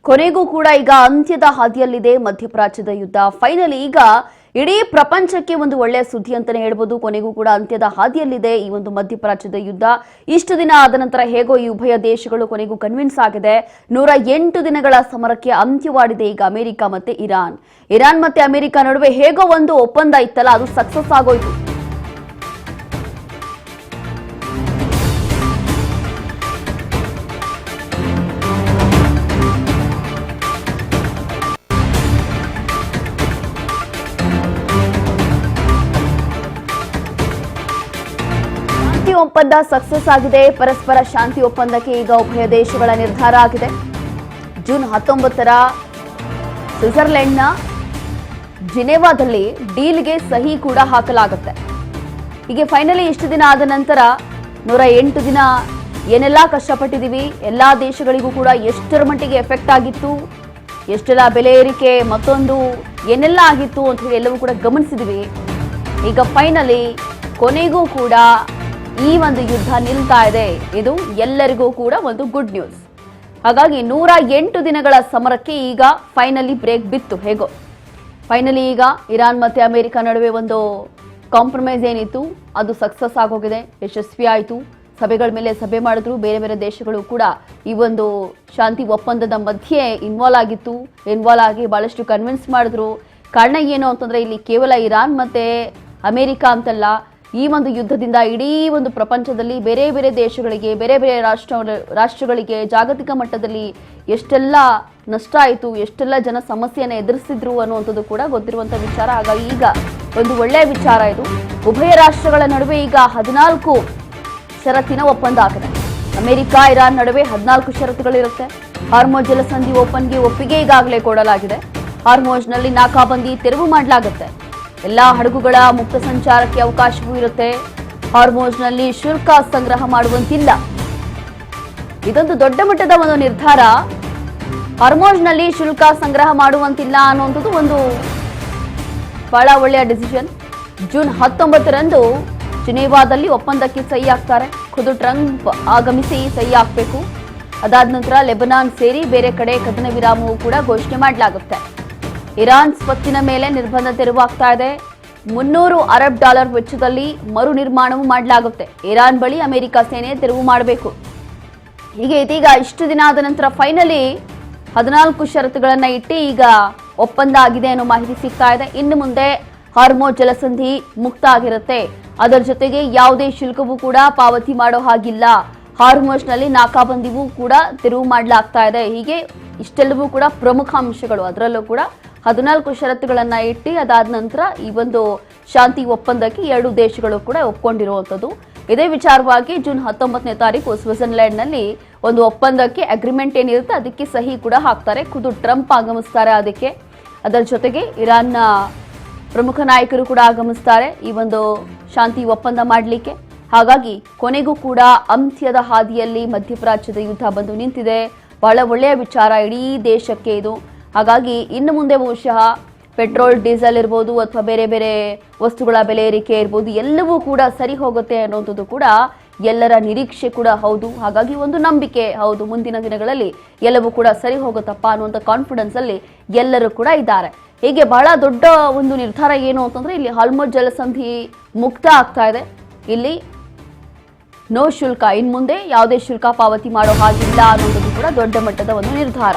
ಕೊನೆಗೂ ಕೂಡ ಈಗ ಅಂತ್ಯದ ಹಾದಿಯಲ್ಲಿದೆ ಮಧ್ಯಪ್ರಾಚ್ಯದ ಯುದ್ಧ. ಫೈನಲಿ ಈಗ ಇಡೀ ಪ್ರಪಂಚಕ್ಕೆ ಒಂದು ಒಳ್ಳೆಯ ಸುದ್ದಿ ಅಂತಾನೆ ಹೇಳ್ಬೋದು. ಕೊನೆಗೂ ಕೂಡ ಅಂತ್ಯದ ಹಾದಿಯಲ್ಲಿದೆ ಈ ಒಂದು ಮಧ್ಯಪ್ರಾಚ್ಯದ ಯುದ್ಧ. ಇಷ್ಟು ದಿನ ಆದ ನಂತರ ಹೇಗೋ ಈ ಉಭಯ ದೇಶಗಳು ಕೊನೆಗೂ ಕನ್ವಿನ್ಸ್ ಆಗಿದೆ. 108 ದಿನಗಳ ಸಮರಕ್ಕೆ ಅಂತ್ಯವಾಡಿದೆ ಈಗ ಅಮೆರಿಕ ಮತ್ತೆ ಇರಾನ್. ಇರಾನ್ ಮತ್ತೆ ಅಮೆರಿಕ ನಡುವೆ ಹೇಗೋ ಒಂದು ಒಪ್ಪಂದ ಇತ್ತಲ್ಲ, ಅದು ಸಕ್ಸಸ್ ಆಗೋಯ್ತು. ಒಪ್ಪಂದ ಸಕ್ಸಸ್ ಆಗಿದೆ. ಪರಸ್ಪರ ಶಾಂತಿ ಒಪ್ಪಂದಕ್ಕೆ ಈಗ ಉಭಯ ದೇಶಗಳ ನಿರ್ಧಾರ ಆಗಿದೆ. ಜೂನ್ 19ರ ಸ್ವಿಟ್ಜರ್ಲೆಂಡ್ನ ಜಿನೆವಾದಲ್ಲಿ ಡೀಲ್ಗೆ ಸಹಿ ಕೂಡ ಹಾಕಲಾಗುತ್ತೆ. ಹೀಗೆ ಫೈನಲಿ ಇಷ್ಟು ದಿನ ಆದ ನಂತರ 108 ದಿನ ಏನೆಲ್ಲ ಕಷ್ಟಪಟ್ಟಿದ್ದೀವಿ, ಎಲ್ಲಾ ದೇಶಗಳಿಗೂ ಕೂಡ ಎಷ್ಟರ ಮಟ್ಟಿಗೆ ಎಫೆಕ್ಟ್ ಆಗಿತ್ತು, ಎಷ್ಟೆಲ್ಲ ಬೆಲೆ ಏರಿಕೆ, ಮತ್ತೊಂದು ಏನೆಲ್ಲ ಆಗಿತ್ತು ಅಂತ ಹೇಳಿ ಎಲ್ಲವೂ ಕೂಡ ಗಮನಿಸಿದ್ವಿ. ಈಗ ಫೈನಲಿ ಕೊನೆಗೂ ಕೂಡ ಈ ಒಂದು ಯುದ್ಧ ನಿಲ್ತಾ ಇದೆ. ಇದು ಎಲ್ಲರಿಗೂ ಕೂಡ ಒಂದು ಗುಡ್ ನ್ಯೂಸ್. ಹಾಗಾಗಿ 108 ದಿನಗಳ ಸಮರಕ್ಕೆ ಈಗ ಫೈನಲಿ ಬ್ರೇಕ್ ಬಿತ್ತು. ಹೇಗೋ ಫೈನಲಿ ಈಗ ಇರಾನ್ ಮತ್ತೆ ಅಮೆರಿಕ ನಡುವೆ ಒಂದು ಕಾಂಪ್ರಮೈಸ್ ಏನಿತ್ತು ಅದು ಸಕ್ಸಸ್ ಆಗೋಗಿದೆ, ಯಶಸ್ವಿ ಆಯಿತು. ಸಭೆಗಳ ಮೇಲೆ ಸಭೆ ಮಾಡಿದ್ರು. ಬೇರೆ ಬೇರೆ ದೇಶಗಳು ಕೂಡ ಈ ಒಂದು ಶಾಂತಿ ಒಪ್ಪಂದದ ಮಧ್ಯೆ ಇನ್ವಾಲ್ವ್ ಆಗಿ ಬಹಳಷ್ಟು ಕನ್ವಿನ್ಸ್ ಮಾಡಿದ್ರು. ಕಾರಣ ಏನು ಅಂತಂದ್ರೆ ಇಲ್ಲಿ ಕೇವಲ ಇರಾನ್ ಮತ್ತೆ ಅಮೆರಿಕ ಅಂತಲ್ಲ, ಈ ಒಂದು ಯುದ್ಧದಿಂದ ಇಡೀ ಒಂದು ಪ್ರಪಂಚದಲ್ಲಿ ಬೇರೆ ಬೇರೆ ದೇಶಗಳಿಗೆ, ಬೇರೆ ಬೇರೆ ರಾಷ್ಟ್ರಗಳಿಗೆ ಜಾಗತಿಕ ಮಟ್ಟದಲ್ಲಿ ಎಷ್ಟೆಲ್ಲ ನಷ್ಟ ಆಯಿತು, ಎಷ್ಟೆಲ್ಲ ಜನ ಸಮಸ್ಯೆಯನ್ನು ಎದುರಿಸಿದ್ರು ಅನ್ನುವಂಥದ್ದು ಕೂಡ ಗೊತ್ತಿರುವಂಥ ವಿಚಾರ. ಹಾಗಾಗಿ ಈಗ ಒಂದು ಒಳ್ಳೆಯ ವಿಚಾರ ಇದು. ಉಭಯ ರಾಷ್ಟ್ರಗಳ ನಡುವೆ ಈಗ 14 ಷರತ್ತಿನ ಒಪ್ಪಂದ ಆಗಿದೆ. ಅಮೆರಿಕ ಇರಾನ್ ನಡುವೆ 14 ಷರತ್ತುಗಳಿರುತ್ತೆ. ಹಾರ್ಮೋಜ್ ಜಲಸಂಧಿ ಓಪನ್ಗೆ ಒಪ್ಪಿಗೆ ಈಗಾಗಲೇ ಕೊಡಲಾಗಿದೆ. ಹಾರ್ಮೋಜ್ನಲ್ಲಿ ನಾಕಾಬಂದಿ ತೆರವು ಮಾಡಲಾಗುತ್ತೆ. ಎಲ್ಲಾ ಹಡಗುಗಳ ಮುಕ್ತ ಸಂಚಾರಕ್ಕೆ ಅವಕಾಶವೂ ಇರುತ್ತೆ. ಹಾರ್ಮೋಜ್ನಲ್ಲಿ ಶುಲ್ಕ ಸಂಗ್ರಹ ಮಾಡುವಂತಿಲ್ಲ. ಇದೊಂದು ದೊಡ್ಡ ಮಟ್ಟದ ಒಂದು ನಿರ್ಧಾರ. ಹಾರ್ಮೋಜ್ನಲ್ಲಿ ಶುಲ್ಕ ಸಂಗ್ರಹ ಮಾಡುವಂತಿಲ್ಲ ಅನ್ನುವಂಥದ್ದು ಒಂದು ಬಹಳ ಒಳ್ಳೆಯ ಡಿಸಿಷನ್. ಜೂನ್ 19ರಂದು ಜಿನೇವಾದಲ್ಲಿ ಒಪ್ಪಂದಕ್ಕೆ ಸಹಿ ಹಾಕ್ತಾರೆ. ಖುದ್ದು ಟ್ರಂಪ್ ಆಗಮಿಸಿ ಸಹಿ ಹಾಕಬೇಕು. ಅದಾದ ನಂತರ ಲೆಬನಾನ್ ಸೇರಿ ಬೇರೆ ಕಡೆ ಕದನ ವಿರಾಮವೂ ಕೂಡ ಘೋಷಣೆ ಮಾಡಲಾಗುತ್ತೆ. ಇರಾನ್ ಸ್ವತ್ತಿನ ಮೇಲೆ ನಿರ್ಬಂಧ ತೆರವಾಗ್ತಾ ಇದೆ. $300 ಅರಬ್ ವೆಚ್ಚದಲ್ಲಿ ಮರು ನಿರ್ಮಾಣವೂ ಮಾಡಲಾಗುತ್ತೆ. ಇರಾನ್ ಬಳಿ ಅಮೆರಿಕ ಸೇನೆ ತೆರವು ಮಾಡಬೇಕು. ಹೀಗೆ ಇದೀಗ ಇಷ್ಟು ದಿನ ಆದ ನಂತರ ಫೈನಲಿ 14 ಷರತ್ತುಗಳನ್ನ ಇಟ್ಟು ಈಗ ಒಪ್ಪಂದ ಆಗಿದೆ ಅನ್ನೋ ಮಾಹಿತಿ ಸಿಗ್ತಾ ಇದೆ. ಇನ್ನು ಮುಂದೆ ಹಾರ್ಮೋಜ್ ಜಲಸಂಧಿ ಮುಕ್ತ ಆಗಿರುತ್ತೆ. ಅದರ ಜೊತೆಗೆ ಯಾವುದೇ ಶುಲ್ಕವೂ ಕೂಡ ಪಾವತಿ ಮಾಡೋ ಹಾಗಿಲ್ಲ. ಹಾರ್ಮೋಜ್ನಲ್ಲಿ ನಾಕಾಬಂದಿಗೂ ಕೂಡ ತೆರವು ಮಾಡಲಾಗ್ತಾ ಇದೆ. ಹೀಗೆ ಇಷ್ಟೆಲ್ಲವೂ ಕೂಡ ಪ್ರಮುಖ ಅಂಶಗಳು. ಅದರಲ್ಲೂ ಕೂಡ 14 ಷರತ್ತುಗಳನ್ನ ಇಟ್ಟು ಅದಾದ ನಂತರ ಈ ಒಂದು ಶಾಂತಿ ಒಪ್ಪಂದಕ್ಕೆ 2 ದೇಶಗಳು ಕೂಡ ಒಪ್ಕೊಂಡಿರುವಂಥದ್ದು. ಇದೇ ವಿಚಾರವಾಗಿ ಜೂನ್ 19ನೇ ತಾರೀಕು ಸ್ವಿಟ್ಜರ್ಲೆಂಡ್ನಲ್ಲಿ ಒಂದು ಒಪ್ಪಂದಕ್ಕೆ ಅಗ್ರಿಮೆಂಟ್ ಏನಿರುತ್ತೆ ಅದಕ್ಕೆ ಸಹಿ ಕೂಡ ಹಾಕ್ತಾರೆ. ಖುದ್ದು ಟ್ರಂಪ್ ಆಗಮಿಸ್ತಾರೆ ಅದಕ್ಕೆ. ಅದರ ಜೊತೆಗೆ ಇರಾನ್ನ ಪ್ರಮುಖ ನಾಯಕರು ಕೂಡ ಆಗಮಿಸ್ತಾರೆ ಈ ಒಂದು ಶಾಂತಿ ಒಪ್ಪಂದ ಮಾಡಲಿಕ್ಕೆ. ಹಾಗಾಗಿ ಕೊನೆಗೂ ಕೂಡ ಅಂತ್ಯದ ಹಾದಿಯಲ್ಲಿ ಮಧ್ಯಪ್ರಾಚ್ಯದ ಯುದ್ಧ ಬಂದು ನಿಂತಿದೆ. ಬಹಳ ಒಳ್ಳೆಯ ವಿಚಾರ ಇಡೀ ದೇಶಕ್ಕೆ ಇದು. ಹಾಗಾಗಿ ಇನ್ನು ಮುಂದೆ ಬಹುಶಃ ಪೆಟ್ರೋಲ್, ಡೀಸೆಲ್ ಇರ್ಬೋದು ಅಥವಾ ಬೇರೆ ಬೇರೆ ವಸ್ತುಗಳ ಬೆಲೆ ಏರಿಕೆ ಇರ್ಬೋದು, ಎಲ್ಲವೂ ಕೂಡ ಸರಿ ಹೋಗುತ್ತೆ ಅನ್ನೋಂಥದ್ದು ಕೂಡ ಎಲ್ಲರ ನಿರೀಕ್ಷೆ ಕೂಡ ಹೌದು. ಹಾಗಾಗಿ ಒಂದು ನಂಬಿಕೆ ಹೌದು, ಮುಂದಿನ ದಿನಗಳಲ್ಲಿ ಎಲ್ಲವೂ ಕೂಡ ಸರಿ ಹೋಗುತ್ತಪ್ಪ ಅನ್ನುವಂಥ ಕಾನ್ಫಿಡೆನ್ಸ್ ಅಲ್ಲಿ ಎಲ್ಲರೂ ಕೂಡ ಇದ್ದಾರೆ. ಹೀಗೆ ಬಹಳ ದೊಡ್ಡ ಒಂದು ನಿರ್ಧಾರ ಏನು ಅಂತಂದ್ರೆ ಇಲ್ಲಿ ಹಾರ್ಮೋಜ್ ಜಲಸಂಧಿ ಮುಕ್ತ ಆಗ್ತಾ ಇದೆ. ಇಲ್ಲಿ ನೋ ಶುಲ್ಕ, ಇನ್ನು ಮುಂದೆ ಯಾವುದೇ ಶುಲ್ಕ ಪಾವತಿ ಮಾಡೋ ಹಾಗಿಲ್ಲ ಅನ್ನೋದು ಕೂಡ ದೊಡ್ಡ ಮಟ್ಟದ ಒಂದು ನಿರ್ಧಾರ.